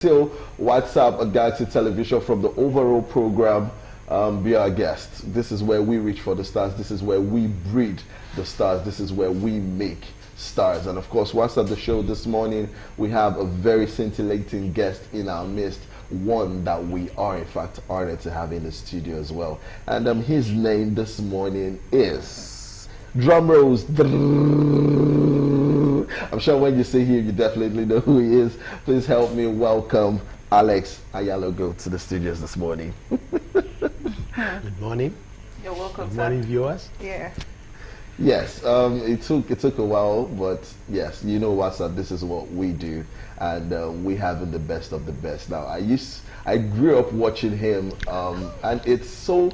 Still WhatsApp a Galaxy Television from the overall program. Be our guest. This is where we reach for the stars. This is where we breed the stars. This is where we make stars. And of course, WhatsApp the show this morning, we have a very scintillating guest in our midst. One that we are in fact honored to have in the studio as well. And his name this morning is drum rolls. I'm sure when you see him, you definitely know who he is. Please help me welcome Alex Ayalogu to the studios this morning. Good morning. You're welcome, Good morning, viewers. Yeah. Yes, it took a while, but yes, you know what's up. This is what we do, and we have the best of the best. Now, I grew up watching him, and it's so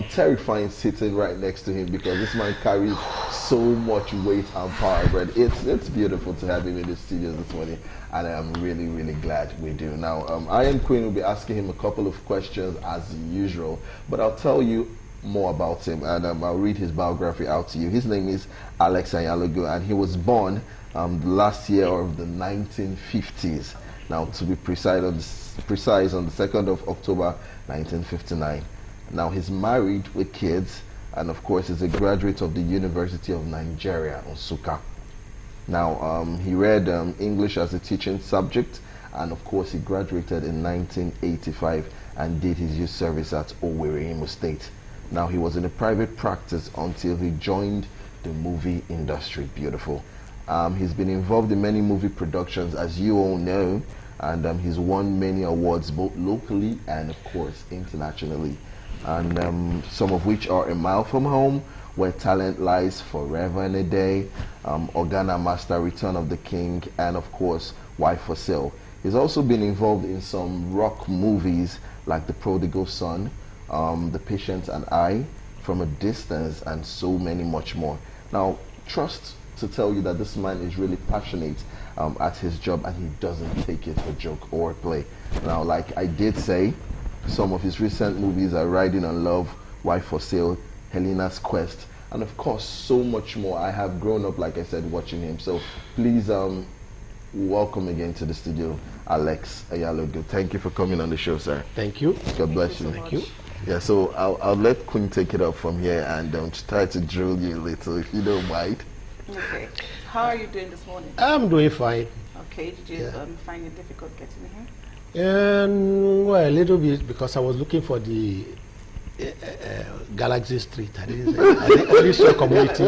terrifying sitting right next to him because this man carries so much weight and power. But it's beautiful to have him in the studios this morning, and I'm really glad we do. Now, I am Queen will be asking him a couple of questions as usual, but I'll tell you more about him, and I'll read his biography out to you. His name is Alex Ayalogu, and he was born the last year of the 1950s. Now, to be precise, on the 2nd of October 1959. Now, he's married with kids, and of course, he's a graduate of the University of Nigeria, Nsukka. Now, he read English as a teaching subject, and of course, he graduated in 1985 and did his youth service at Owerri, Imo State. Now, he was in a private practice until he joined the movie industry. Beautiful. He's been involved in many movie productions, as you all know, and he's won many awards both locally and, of course, internationally. And some of which are A Mile From Home, Where Talent Lies, Forever and a Day, Organa Master, Return of the King, and, of course, Wife for Sale. He's also been involved in some rock movies like The Prodigal Son, The Patient and I, From a Distance, and so many much more. Now, trust to tell you that this man is really passionate at his job, and he doesn't take it for joke or play. Now, like I did say, some of his recent movies are Riding on Love, Wife for Sale, Helena's Quest, and of course so much more. I have grown up, like I said, watching him. So please welcome again to the studio, Alex Ayalogu. Thank you for coming on the show, sir. Thank you. God bless you. Thank you. Yeah, so I'll let Queen take it up from here and try to drill you a little, if you don't mind. Okay. How are you doing this morning? I'm doing fine. Okay. Did you find it difficult getting here? Well, a little bit, because I was looking for the Galaxy Street. I didn't saw Community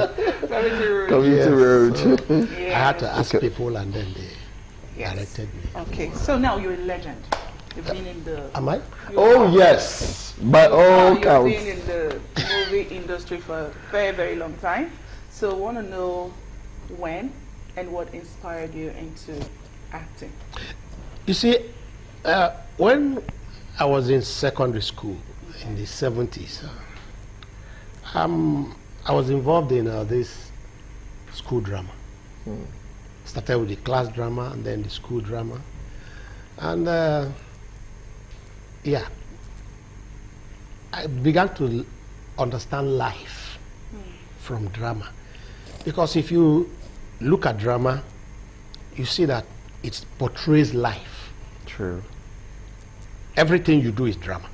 Road. I had to ask people, and then they directed me. Okay. So now you're a legend. You've been in the... Am I? Oh, yes. By all counts. You've been in the movie industry for a very long time. So I want to know when and what inspired you into acting. You see, when I was in secondary school in the 70s, I was involved in this school drama. Started with the class drama and then the school drama. And I began to understand life from drama. Because if you look at drama, you see that it portrays life. True. Everything you do is drama.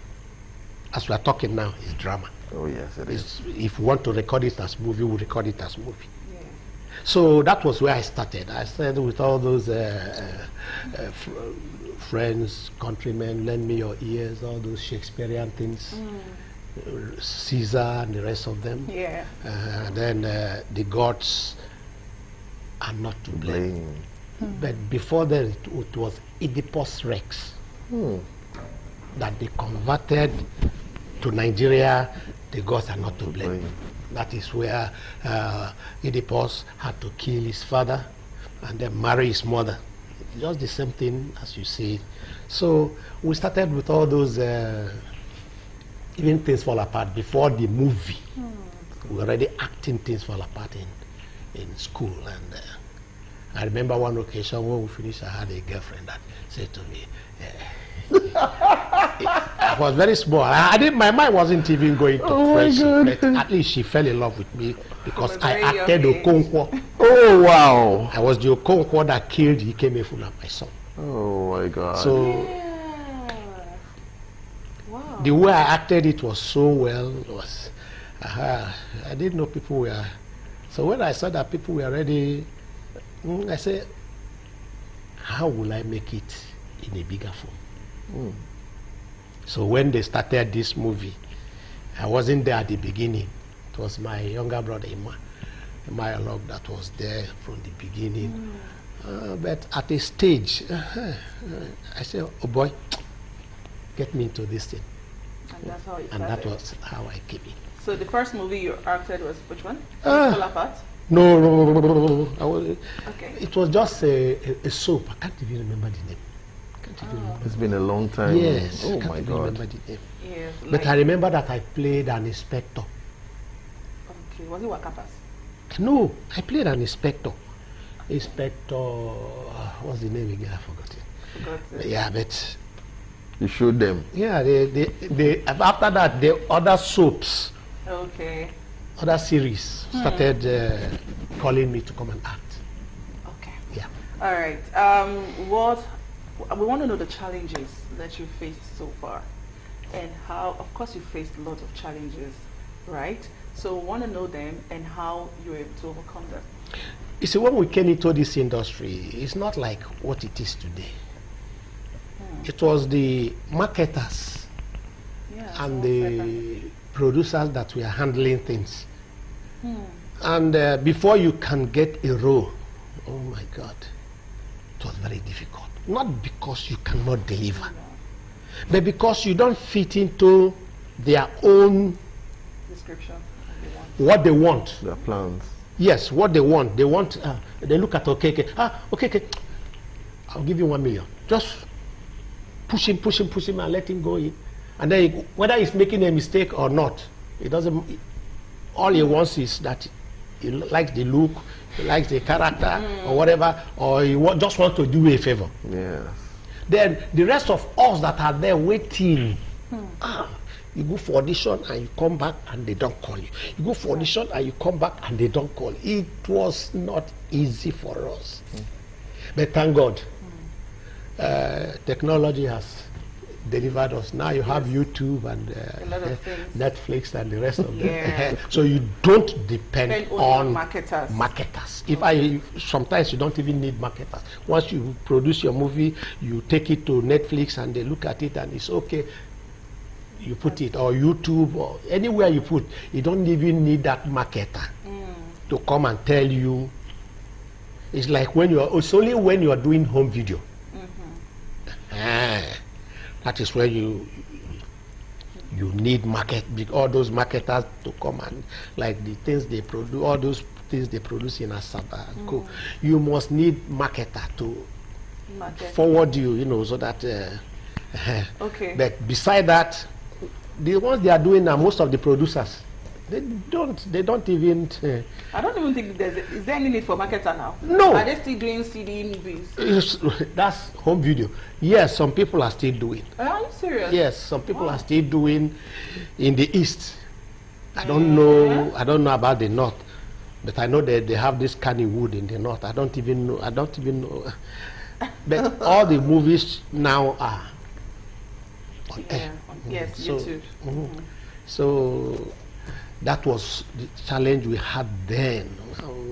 As we are talking now, is drama. Oh, yes, it is. If you want to record it as movie, we'll record it as movie. Yeah. So that was where I started. I started with all those friends, countrymen, lend me your ears, all those Shakespearean things. Caesar and the rest of them. Yeah. Then the gods are not to blame. But before that, it was Oedipus Rex that they converted to Nigeria. The gods are not to blame. That is where Oedipus had to kill his father and then marry his mother. Just the same thing as you see. So we started with all those even Things Fall Apart before the movie. We were already acting Things Fall Apart in school. And I remember one occasion when we finished, I had a girlfriend that said to me, I was very small. My mind wasn't even going to friendship. But at least she fell in love with me because I acted Okonkwo. Oh, wow. I was the Okonkwo that killed Ikemefuna, my son. Oh my God. So Yeah. Wow. the way I acted it was so well. It was, I didn't know people were. So when I saw that people were ready, I said, how will I make it in a bigger form? So when they started this movie, I wasn't there at the beginning. It was my younger brother, Ayalogu, that was there from the beginning. But at a stage, I said, oh boy, get me into this thing. And that's how it And started. that was how I came in. So the first movie you acted was which one? Ah. Pull Apart? No. Okay. It was just a soap. I can't even remember the name. Can't even remember. It's been a long time. Yes. Oh I can't my even God. remember the name. Yes. But I remember that I played an inspector. Okay. Was it Wakapas? No, I played an inspector. Inspector, what's the name again? I forgot it. Forgot it. Yeah, but You showed them. yeah, they after that the other soaps, Okay. other series started calling me to come and act. Okay. Yeah. All right. What we want to know the challenges that you faced so far, and how. Of course, you faced lots of challenges, right? So we want to know them and how you were able to overcome them. You see, when we came into this industry, it's not like what it is today. It was the marketers Yeah. and someone said the producers that were handling things. that. And before you can get a role, oh my God, it was very difficult. Not because you cannot deliver, but because you don't fit into their own, Description. of the one. what they want. Their plans. Yes, what they want. They want, they look at okay. I'll give you 1 million. Just push him and let him go in. And then whether he's making a mistake or not, it doesn't, all he wants is that he likes the look, he likes the character or whatever, or he just wants to do you a favor. Yes. Then the rest of us that are there waiting, you go for audition and you come back and they don't call you. You go for audition and you come back and they don't call you. It was not easy for us. But thank God, technology has delivered us. Now you have YouTube and A lot of things. Netflix and the rest of Yeah. them. So you don't depend Depend on on marketers. marketers. Sometimes you don't even need marketers. Once you produce your movie, you take it to Netflix and they look at it and it's okay. You put it, or YouTube, or anywhere you put, you don't even need that marketer to come and tell you. It's like it's only when you are doing home video. That is where you need all those marketers to come and, like the things they produce, all those things they produce in Asaba and Co. You must need marketer to Market. forward you, so that. Okay. But beside that, the ones they are doing now, most of the producers, they don't even. I don't even think is there any need for marketer now? No. Are they still doing CD movies? That's home video. Yes, some people are still doing. Are you serious? Yes, some people are still doing in the east. I don't know about the north, but I know that they have this Kannywood in the north. I don't even know. But all the movies now are on air. Yes, So, YouTube. So that was the challenge we had then.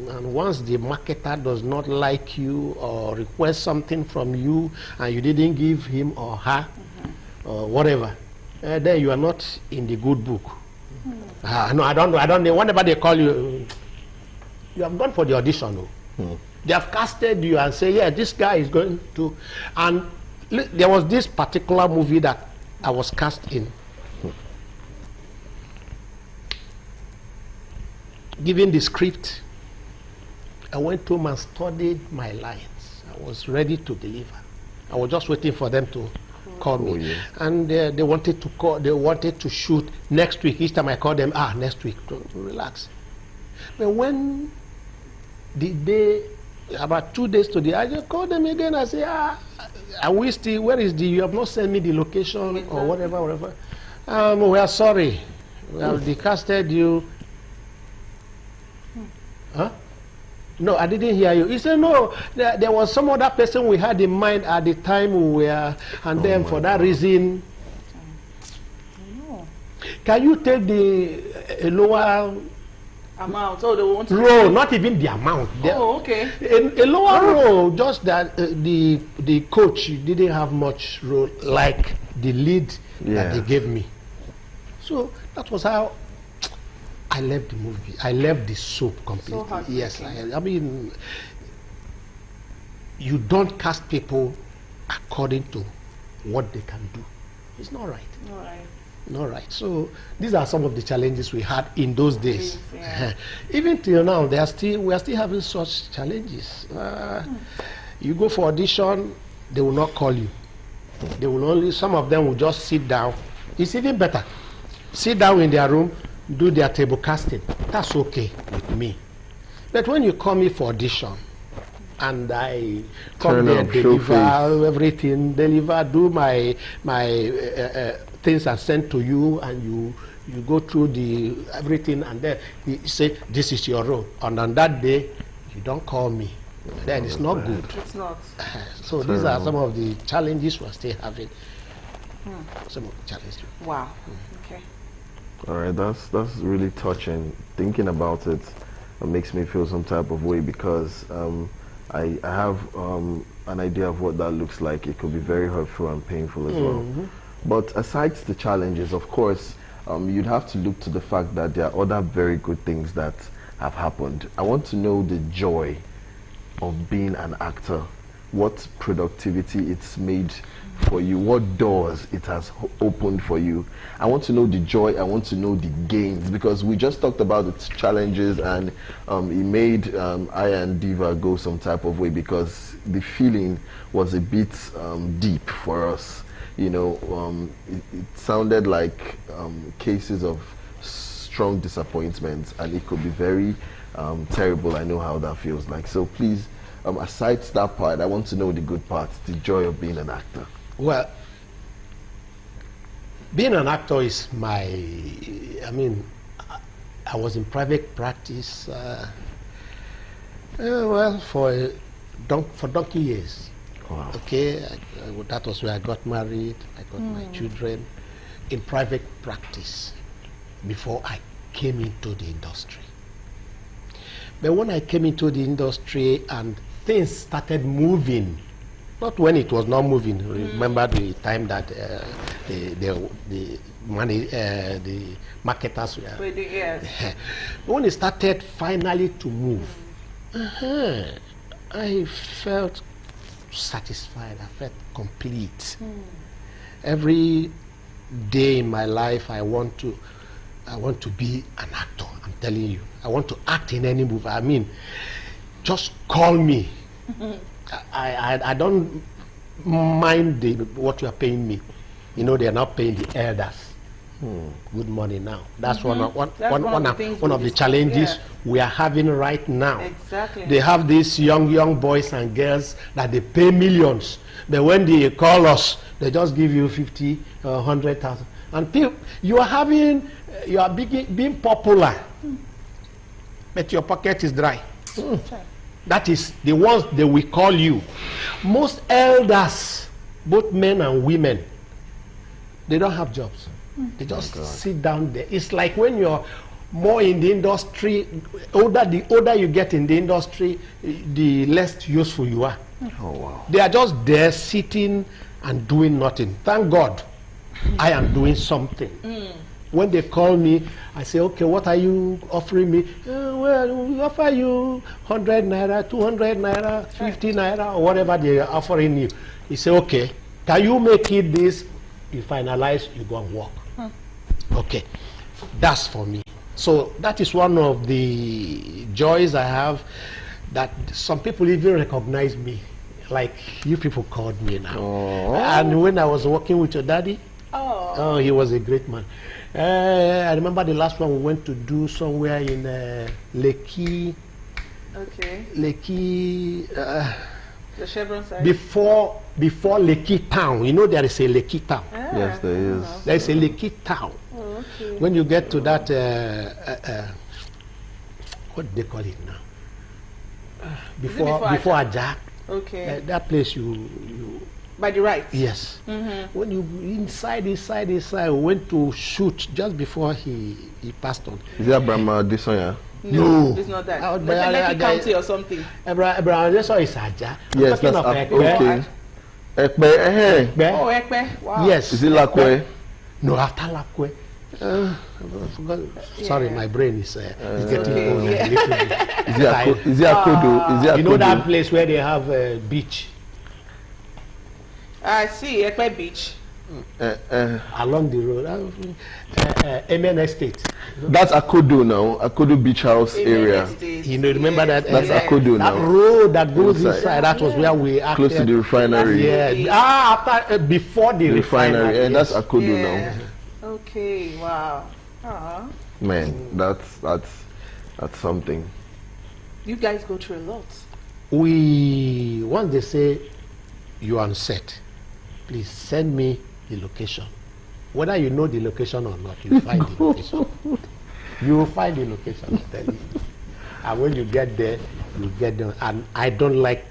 And once the marketer does not like you or request something from you and you didn't give him or her or whatever, then you are not in the good book. No, I don't know. Whenever they call you, you have gone for the audition. They have casted you and say, yeah, this guy is going to. And there was this particular movie that I was cast in. Given the script, I went home and studied my lines. I was ready to deliver. I was just waiting for them to call me. Yeah. And they wanted to call. They wanted to shoot next week. Each time I called them, next week, relax. But when the day, about 2 days to I just called them again. I say, are we still? Where is you have not sent me the location or whatever. We are sorry. We have decasted you. Huh? No, I didn't hear you. He said, no, there was some other person we had in mind at the time we were, and then for that reason. No. Can you take the lower Amount? Oh, they want to row, not even the amount. Oh, okay. A lower row, just that the coach didn't have much role like the lead that they gave me. So that was how I left the movie. I left the soap completely. So yes, I mean, you don't cast people according to what they can do. It's not right. All right. All right. So these are some of the challenges we had in those days. Yeah. Even till now, we are still having such challenges. You go for audition, they will not call you. They will only, some of them will just sit down. It's even better. Sit down in their room, do their table casting. That's okay with me. But when you call me for audition, and I come there, deliver everything, do my things are sent to you, and you go through the everything, and then you say this is your role, and on that day you don't call me, then it's not good. It's not. So these are some of the challenges we're still having. Some of the challenges. Wow. Okay. All right, that's really touching. Thinking about it, makes me feel some type of way, because I have an idea of what that looks like. It could be very hurtful and painful as well. But aside the challenges, of course, you'd have to look to the fact that there are other very good things that have happened. I want to know the joy of being an actor, what productivity it's made for you, what doors it has opened for you. I want to know the joy, I want to know the gains, because we just talked about the challenges, and it made I and Diva go some type of way, because the feeling was a bit deep for us. You know, it sounded like cases of strong disappointments, and it could be very terrible. I know how that feels like. So please, aside that part, I want to know the good parts, the joy of being an actor. Well, being an actor is my, I mean, I was in private practice, well, for donkey years. Wow. Okay, that was where I got married, I got my children in private practice before I came into the industry. But when I came into the industry and things started moving, not when it was not moving. Remember the time that the money, the marketers were. Yes. When it started finally to move, I felt satisfied. I felt complete. Every day in my life, I want to be an actor. I'm telling you, I want to act in any movie. I mean, just call me. I don't mind what you are paying me. You know, they are not paying the elders good money now. That's one of the challenges we are having right now. Exactly. They have these young boys and girls that they pay millions, but when they call us, they just give you 50 or 100,000. And people, you are being popular, but your pocket is dry. That is the ones they will call you. Most elders, both men and women, they don't have jobs. They just sit down there. It's like when you're more in the industry, the older you get in the industry, the less useful you are. Oh, wow. They are just there sitting and doing nothing. Thank God I am doing something. When they call me, I say, okay, what are you offering me? Well, we offer you 100 naira, 200 naira, 50 naira, or whatever they are offering you. You say, okay, can you make it this? You finalize, you go and work. Okay, that's for me. So that is one of the joys I have, that some people even recognize me, like you people called me now. And when I was working with your daddy, oh, he was a great man. I remember the last one we went to do somewhere in Lekki. Okay. Lekki. The Chevron side. Before Lekki town, you know there is a Lekki town. Yes, there is. There is a Lekki town. Oh, okay. When you get to that, what do they call it now? before Aja. Okay. That place you By the right. yes. When you inside, we went to shoot just before he passed on. Is that Brahma Disonya? No, it's not that. But Lekki County or something. Abraham, this is Aja. Yes, that's okay. Ekpe, Oh, Ekpe. Wow. Yes. Is it Lakwe? No, after Lakwe. I forgot. Sorry, my brain is getting old. yeah. A little bit. Is it Akodo? Is it Akodo? You know that place where they have a beach? I see Ekpe Beach. Along the road. MN Estate. That's Akodo now. Akodo Beach House area. You know, remember that? That's Akodo that now. road that goes Inside. inside, that was where we acted. Close to the refinery. Yeah. Before the refinery. And that's Akodo Yeah. now. Okay, wow. Man, that's something. You guys go through a lot. Once they say you're on set, please send me the location. Whether you know the location or not, you find the location. You will find the location, I'm telling you. And when you get there, you get there. And I don't like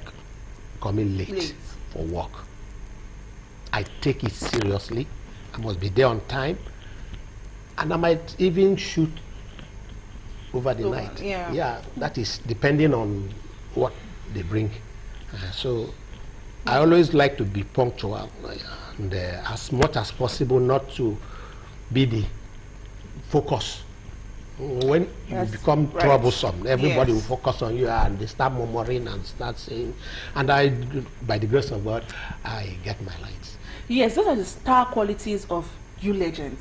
coming late for work. I take it seriously. I must be there on time. And I might even shoot over the night. Yeah, that is depending on what they bring. So I always like to be punctual and as much as possible not to be the focus. When you become troublesome, everybody will focus on you and they start murmuring and start saying, and by the grace of God, I get my lights. Yes, those are the star qualities of you legends.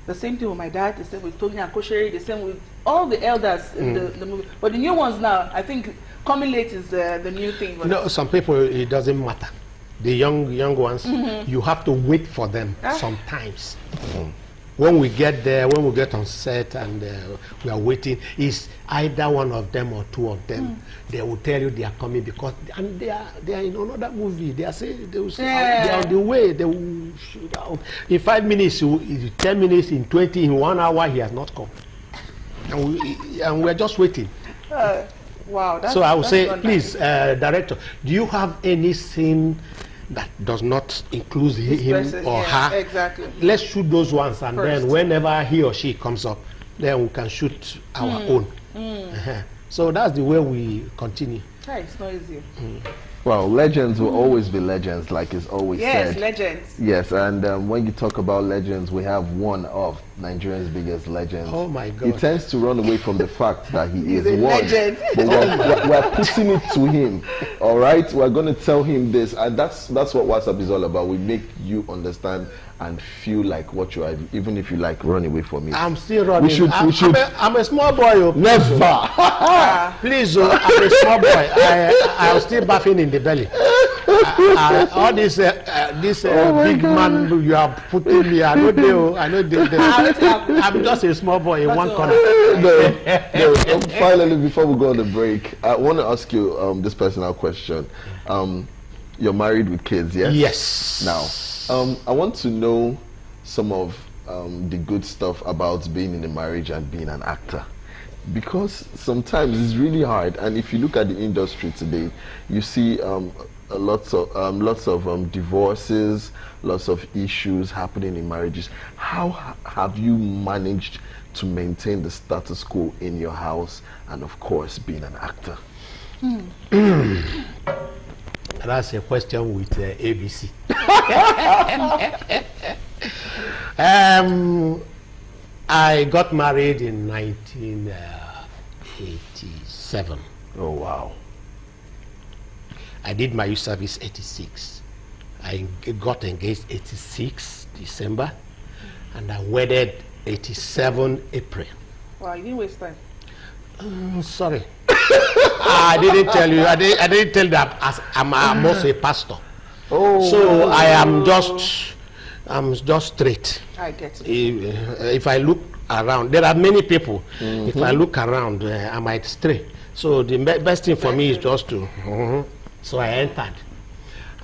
The same thing with my dad, the same with Tony and Kosheri, the same with all the elders in the movie. But the new ones now, I think coming late is the new thing. You know, some people, it doesn't matter. The young ones, you have to wait for them sometimes. When we get there, when we get on set and we are waiting, it's either one of them or two of them. They will tell you they are coming because they are in another movie. They are saying they will say they are on the way. They will shoot out in 5 minutes, in 10 minutes, in 20, in 1 hour. He has not come, and we are just waiting. Wow. So I would say, please, director, do you have any scene that does not include him or her? Exactly. Let's shoot those ones, and First. then whenever he or she comes up, then we can shoot our own. So that's the way we continue. Hey, it's not easy. Well, legends will always be legends, like it's always said. Yes, legends. Yes, and when you talk about legends, we have one of Nigeria's biggest legends. Oh my God. He tends to run away from the fact that he is a one. legend. But we're putting it to him. All right, we're going to tell him this, and that's what WhatsApp is all about. We make you understand and feel like what you are, even if you like run away from it. I'm still running. I'm a small boy. Never. Please, I'm a small boy. I was still bathing in the belly. All this big man you are putting me, I know I'm just a small boy in one corner. Finally, before we go on the break, I want to ask you this personal question. You're married with kids, yes? Yes. Now, I want to know some of the good stuff about being in a marriage and being an actor. Because sometimes it's really hard, and if you look at the industry today, you see lots of divorces, lots of issues happening in marriages. How have you managed to maintain the status quo in your house, and of course being an actor? That's a question with ABC. I got married in 1987. Oh wow. I did my youth service 86. I got engaged 86 December, and I wedded 87 April. Wow, you didn't waste time. Sorry. I didn't tell you. I didn't tell you that I'm also a pastor. Oh. So I'm just straight. I get it. If I look around, there are many people. If I look around, I might stray. So the best thing for me is just to. So I entered.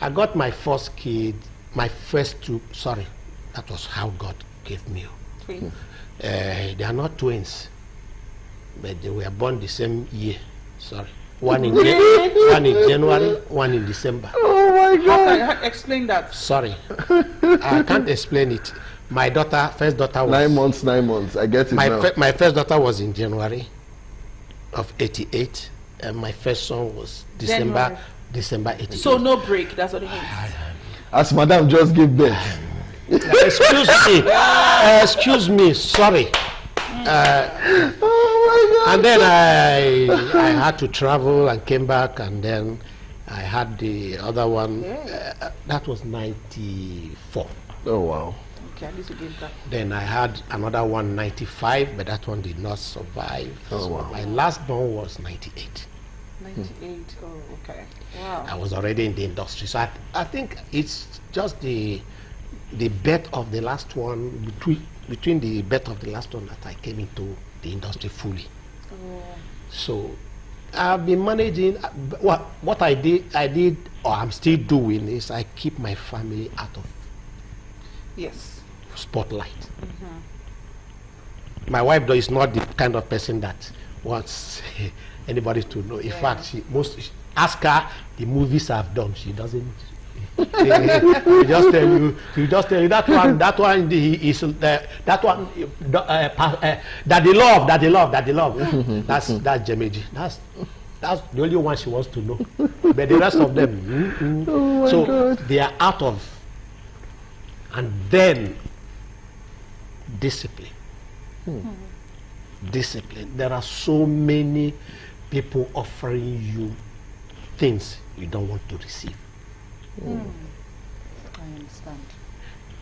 I got my first kid, my first two. Sorry, that was how God gave me. Twins. They are not twins, but they were born the same year. Sorry. One in January, one in December. Oh my God! How can you explain that? Sorry, I can't explain it. My daughter, first daughter was 9 months, 9 months. I get it now. my first daughter was in January of '88, and my first son was January. December '88. So no break. That's what it means. As Madam just gave birth. Excuse me, sorry. Oh my God! And then I had to travel and came back, and then I had the other one. That was '94. Oh wow! Okay, at least you gave that. Then I had another one '95, but that one did not survive. Oh, So wow. my last born was '98. 98. Oh, okay. Wow. I was already in the industry, so I think it's just the birth of the last one, between the birth of the last one that I came into the industry fully. Oh. So I've been managing. What I did, or I'm still doing, is I keep my family out of Yes. spotlight. My wife, though, is not the kind of person that wants anybody to know. In fact, ask her the movies I've done. She doesn't. She just tell you that one is that one that they love. That's Jemeji. That's the only one she wants to know. But the rest of them, Oh my so God. they are out of. And then discipline. Discipline. There are so many people offering you things you don't want to receive. I understand.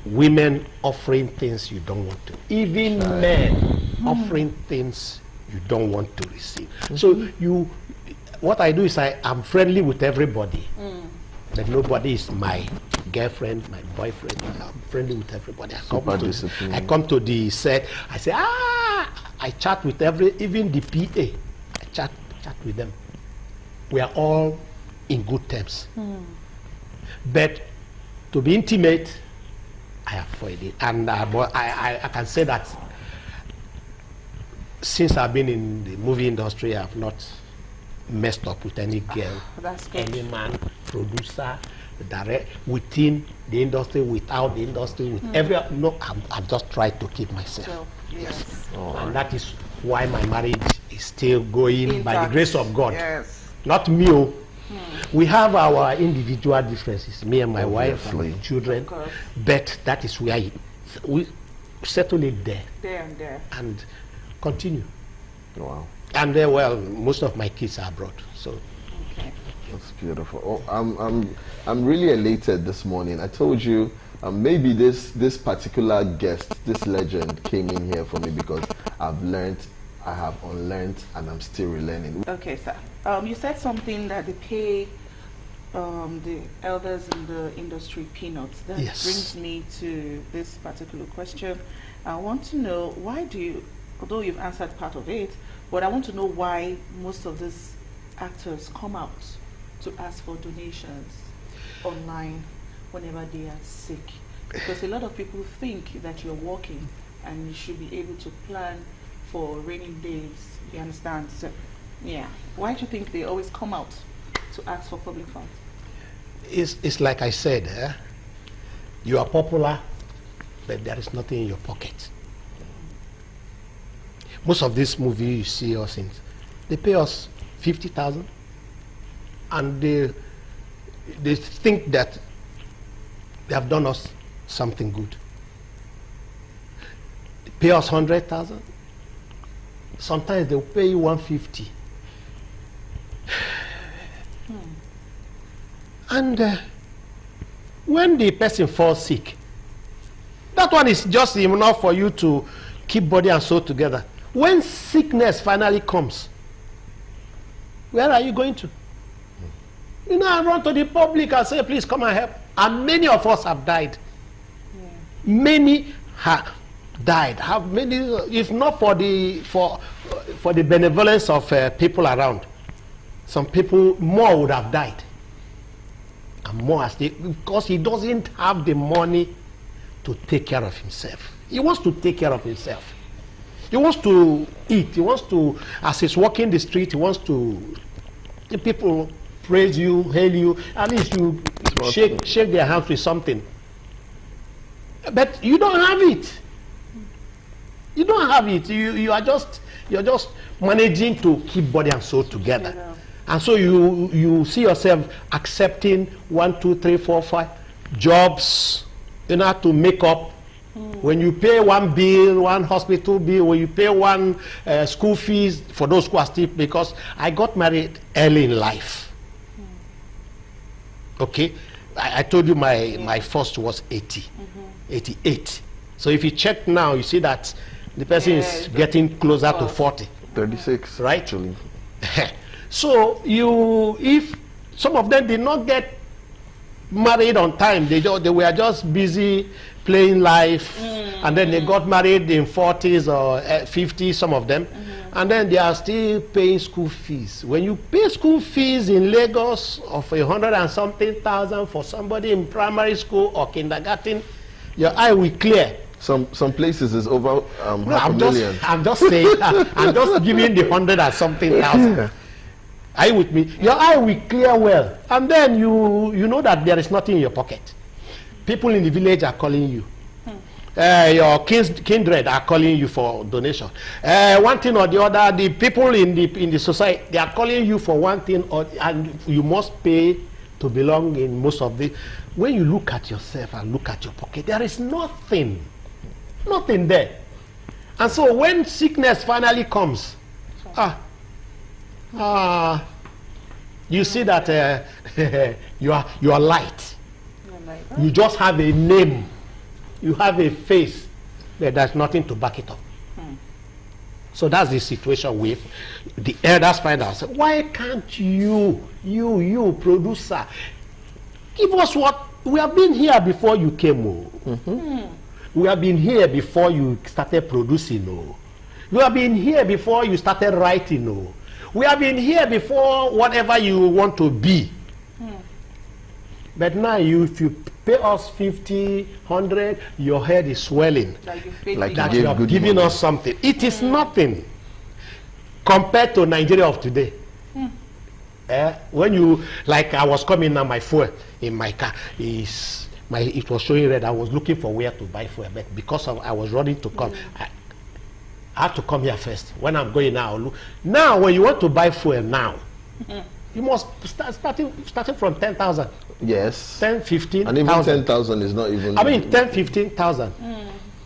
Women offering things you don't want to. Even men offering things you don't want to receive. So what I do is I'm friendly with everybody. But nobody is my girlfriend, my boyfriend. I'm friendly with everybody. I come to the set. I say, I chat with even the PA. I chat with them. We are all in good terms. But to be intimate, I avoid it. And I can say that since I've been in the movie industry, I've not messed up with any girl, That's good. any man, producer, direct, within the industry, without the industry, with no, I've just tried to keep myself. So, yes. And that is why my marriage is still going by the Intact. grace of God. Yes. Not me. We have our individual differences, me and my wife Obviously. and children, Of course. but that is where we settle it there There and there. and continue. Wow. And well, most of my kids are abroad, so Okay. That's beautiful. Oh, I'm really elated this morning. I told you maybe this particular guest, this legend, came in here for me because I've learned, I have unlearned, and I'm still relearning. Okay, sir. You said something that they pay the elders in the industry peanuts. That Yes. brings me to this particular question. I want to know, why do you, although you've answered part of it, but I want to know why most of these actors come out to ask for donations online whenever they are sick. Because a lot of people think that you're working and you should be able to plan for rainy days. You understand? So, yeah. Why do you think they always come out to ask for public funds? it's like I said, you are popular, but there is nothing in your pocket. Most of these movies you see us in, they pay us 50,000, and they think that they have done us something good. They pay us 100,000. Sometimes they'll pay you 150. And when the person falls sick, that one is just enough for you to keep body and soul together. When sickness finally comes, where are you going to? You know, I run to the public and say, please come and help. And many of us have died. Yeah. Many have died. Have many, if not for the benevolence of people around, some people more would have died. And more as because he doesn't have the money to take care of himself. He wants to take care of himself. He wants to eat. He wants to, as he's walking the street, he wants to The people praise you, hail you, at least you shake their hands with something. But you don't have it. You don't have it. You're just managing to keep body and soul together. Yeah. And so you see yourself accepting 1, 2, 3, 4, 5 jobs in order to make up. When you pay one bill, one hospital bill, when you pay one school fees for those who are still, because I got married early in life. Okay, I told you my first was 88. So if you check now, you see that the person is getting closer to 40. 36, right? Actually. So if some of them did not get married on time, they were just busy playing life, and then they got married in 40s or 50s, some of them, and then they are still paying school fees. When you pay school fees in Lagos of 100 and something thousand for somebody in primary school or kindergarten, your eye will clear. Some places is over No, half a million. I'm just saying, I'm just giving the 100 and something thousand. Are you with me? Your eye will clear well, and then you know that there is nothing in your pocket. People in the village are calling you. Your kindred are calling you for donation. One thing or the other, the people in the society, they are calling you for one thing, and you must pay to belong in most of the. When you look at yourself and look at your pocket, there is nothing there. And so when sickness finally comes, you see that you are light. You just have a name, you have a face, but there's nothing to back it up. So that's the situation with the elders. Find out, why can't you producer, give us what we have been here before you came. We have been here before you started producing. We have been here before you started writing. We have been here before whatever you want to be. But now if you pay us 50, 100, your head is swelling. Like that you have given us something. It is nothing compared to Nigeria of today. When you, like I was coming now, my fuel in my car it was showing red. I was looking for where to buy fuel, but because I was running to come, I had to come here first. When I'm going now, now when you want to buy fuel now, you must starting from 10,000. Yes. 10, 15, and even 1,000. 10,000 is not even. I mean 10, 15,000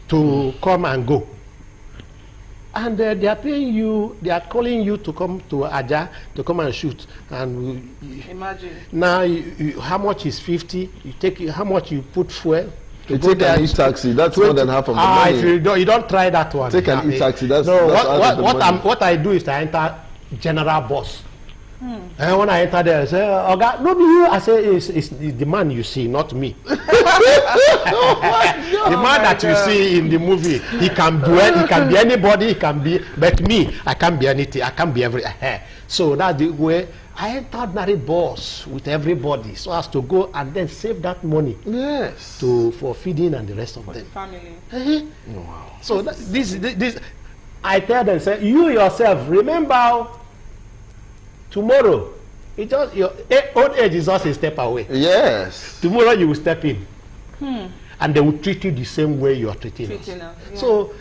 to come and go. And they are paying you, they are calling you to come to Aja to come and shoot. And imagine. Now, how much is 50? You take how much you put fuel? You take an e-taxi, that's 20, more than half of the money. If you don't try that one. Take an e-taxi, that's no. That's what I do is I enter general bus. And when I enter there, I say, "Oga, no be you." I say, "It's the man you see, not me." The man that you see in the movie, he can be anybody, he can be, but me, I can't be anything. I can't be everything. So that's the way I entered ordinary bus with everybody, so as to go and then save that money. Yes. For feeding and the rest of them. Family. Wow. So this, I tell them, say, you yourself remember. Tomorrow, it just your old age is just a step away. Yes. Tomorrow you will step in, and they will treat you the same way you are treating us. Yeah. So,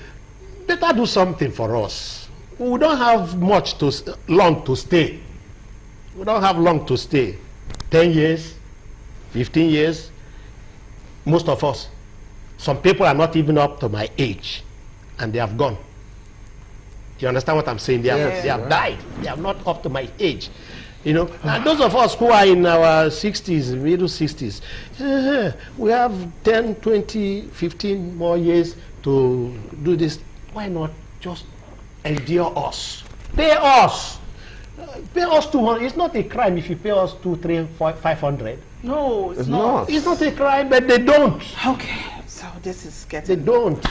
better do something for us. We don't have much long to stay. We don't have long to stay. 10 years, 15 years. Most of us. Some people are not even up to my age, and they have gone. You understand what I'm saying? They have died. They are not up to my age. And those of us who are in our 60s, middle 60s, we have 10, 20, 15 more years to do this. Why not just endure us? Pay us. Pay us 200. It's not a crime if you pay us 2, 3, 500. No, it's not. It's not a crime, but they don't. Okay, so this is getting. They don't.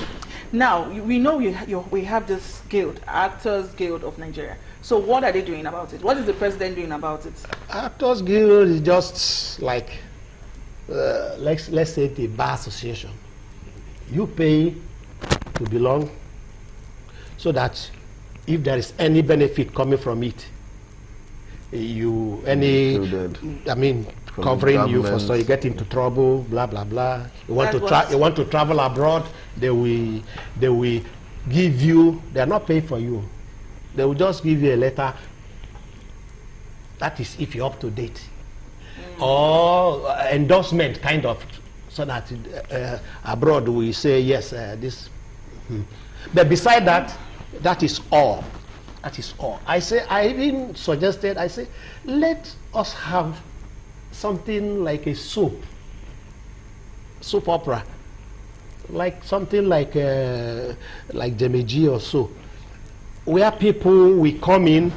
Now, we know we have this guild, Actors Guild of Nigeria. So what are they doing about it? What is the president doing about it? Actors Guild is just like, let's say the bar association. You pay to belong, so that if there is any benefit coming from it, any, Included. I mean, From covering you for government. so you get into trouble, blah blah blah. You want That you want to travel abroad, they will give you. They are not paying for you. They will just give you a letter. That is if you're up to date, or endorsement kind of, so that abroad we say yes, this. But beside that, that is all. That is all. I even suggested. I say, let us have something like a soap opera, like something like Jemeji or so, where people will come in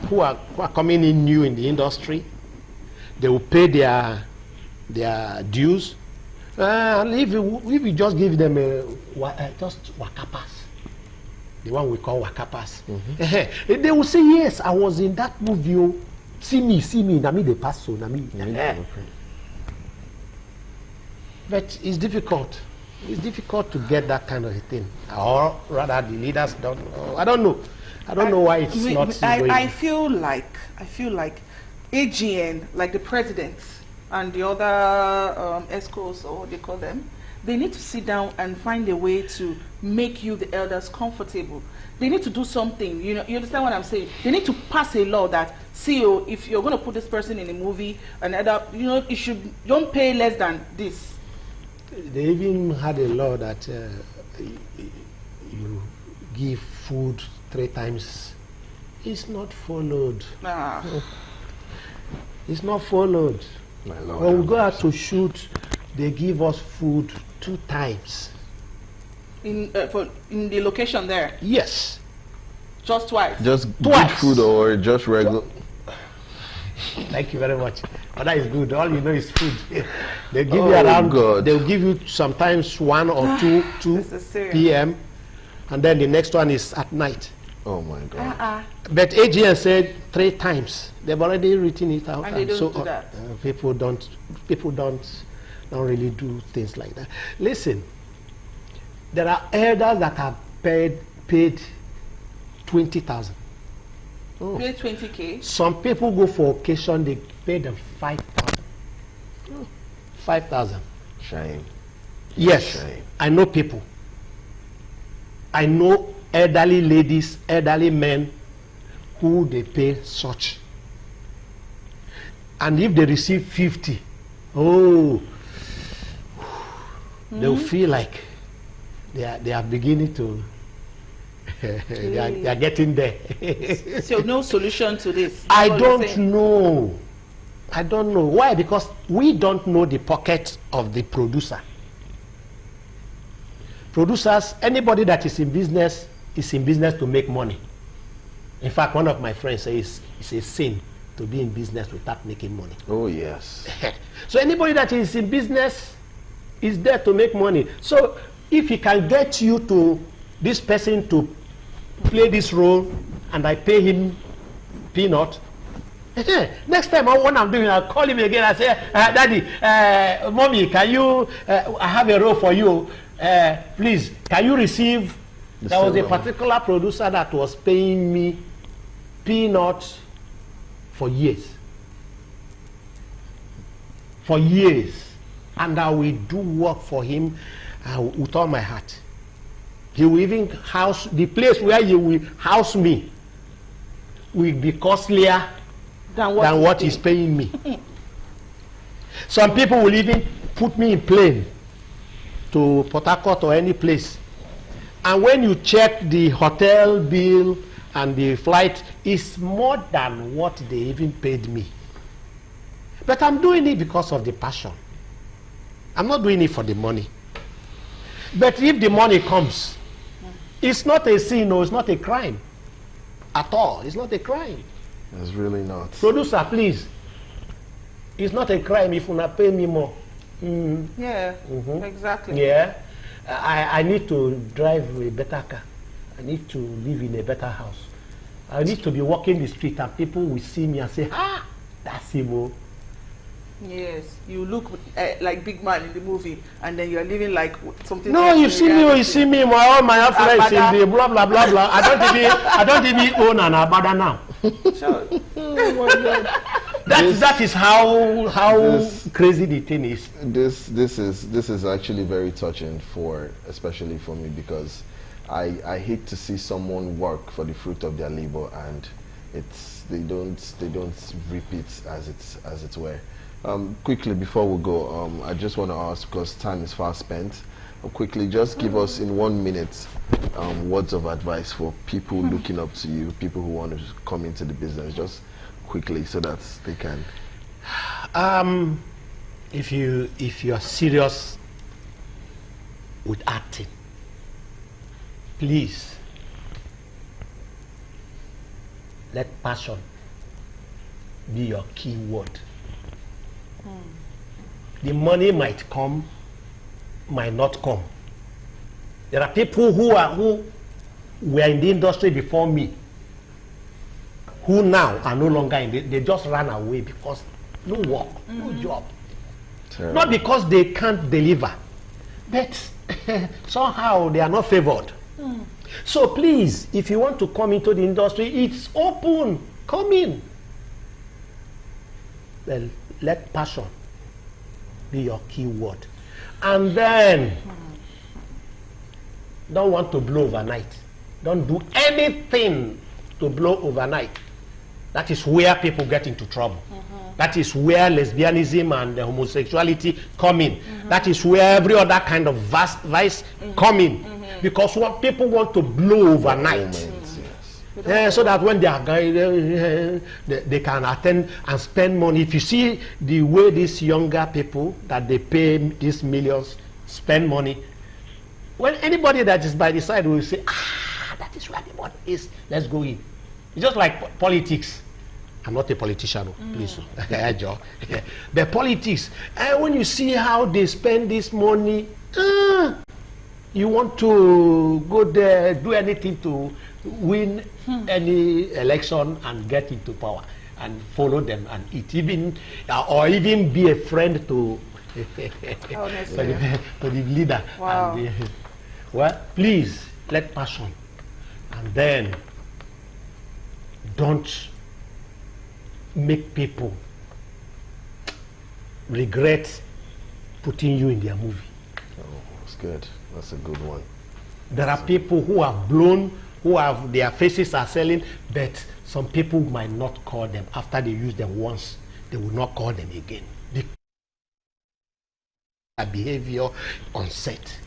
who are coming in new in the industry. They will pay their dues, and if you just give them just wakapas, the one we call wakapas, they will say, yes, I was in that movie. Oh, see me, na me they pass so na me. But it's difficult. It's difficult to get that kind of a thing, or rather, the leaders don't know. I don't know. I don't know why it's not going. I feel like AGN, like the president and the other ESCOs, or what they call them, they need to sit down and find a way to make you, the elders, comfortable. They need to do something. You know, you understand what I'm saying? They need to pass a law that, CEO, if you're going to put this person in a movie, you don't pay less than this. They even had a law that you give food 3 times. It's not followed. It's not followed. When we go out to shoot, they give us food 2 times. In the location there? Yes. Just twice? Just Twice. good food or just regular? Thank you very much. But that is good. All you know is food. They give you Oh, around. God. They'll give you sometimes 1 or 2 This is serious. p.m. and then the next one is at night. Oh my God. But AGN said 3 times. They've already written it out. And they don't so, do that. People don't really do things like that. Listen, there are elders that have paid 20,000. Oh. Pay 20K? Some people go for occasion, they pay them 5,000. 5,000. Shame. Yes, Shame. I know people. I know elderly ladies, elderly men who they pay such. And if they receive 50, they'll feel like they are beginning to they are getting there. So no solution to this? I don't know. I don't know. Why? Because we don't know the pocket of the producer. Producers, anybody that is in business to make money. In fact, one of my friends says it's a sin to be in business without making money. Oh yes. So anybody that is in business is there to make money. So if he can get you to this person to play this role and I pay him peanut, next time when I'm doing, I'll call him again. I say, Daddy, Mommy, can you, I have a role for you. Please, can you receive? There was a particular producer that was paying me peanuts for years. For years. And I will do work for him with all my heart. He will even house, the place where he will house me will be costlier than what he's paying me. Some people will even put me in plane to Port Harcourt or any place. And when you check the hotel bill and the flight, it's more than what they even paid me. But I'm doing it because of the passion. I'm not doing it for the money. But if the money comes, it's not a sin or it's not a crime at all. It's not a crime. It's really not. Producer, please. It's not a crime if you not pay me more. Yeah, exactly. Yeah. I need to drive a better car. I need to live in a better house. I need to be walking the street and people will see me and say, that's him. Yes, you look like big man in the movie, and then you're living like something. No, you see me, all my friends in the blah blah blah blah. I don't even own an abada now. Sure. Oh my God. That is how this- crazy the thing is. This is actually very touching for, especially for me, because I hate to see someone work for the fruit of their labor and they don't reap it as it were. Quickly before we go, I just want to ask, because time is fast spent, quickly just give us in 1 minute words of advice for people looking up to you, people who want to come into the business, just quickly so that they can. If you are serious with acting, please let passion be your key word. The money might come, might not come. There are people who were in the industry before me, who now are no longer in they just ran away because no work, no job. Terrible. Not because they can't deliver, but somehow they are not favored. So please, if you want to come into the industry, it's open. Come in. Well, let passion be your key word. And then, don't want to blow overnight. Don't do anything to blow overnight. That is where people get into trouble. That is where lesbianism and homosexuality come in. That is where every other kind of vice come in. Because what people want to blow overnight. So that when they are going, they can attend and spend money. If you see the way these younger people that they pay these millions spend money, when anybody that is by the side will say, that is where the money is, let's go in. It's just like politics. I'm not a politician, please. The politics. When you see how they spend this money, you want to go there, do anything to win any election and get into power and follow them and eat, even or even be a friend to to the leader. Wow. And well, please let passion, and then don't make people regret putting you in their movie. Oh, that's good. That's a good one. There are people who have blown, who have their faces are selling, but some people might not call them after they use them once. They will not call them again. Their behavior on set,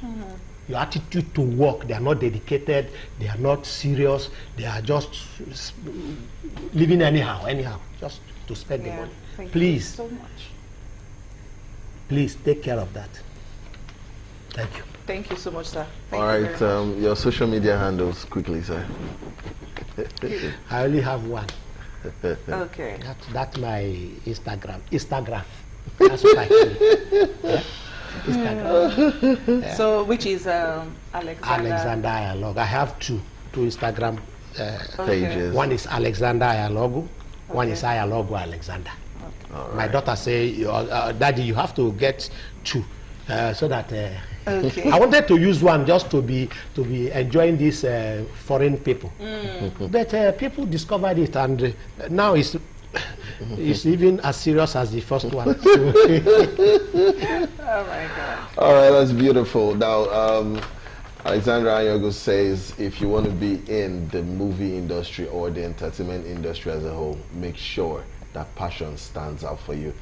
your attitude to work, they are not dedicated, they are not serious, they are just living anyhow, just to spend the money. Please, so much. Please take care of that. Thank you. Thank you so much, sir. All right, your social media handles quickly, sir. I only have one. Okay. That's my Instagram. That's what I see. Yeah? Instagram. Yeah. So, which is Alexander Ayalogu. I have two Instagram Pages. One is Alexander Ayalogu. One is Ayalogu Alexander. All My right. daughter say, Daddy, you have to get two, so that. Okay. I wanted to use one just to be enjoying these foreign people, but people discovered it, and now it's even as serious as the first one. Oh my God. All right, that's beautiful. Now, Alexandra Ayalogu says, if you want to be in the movie industry or the entertainment industry as a whole, make sure that passion stands out for you.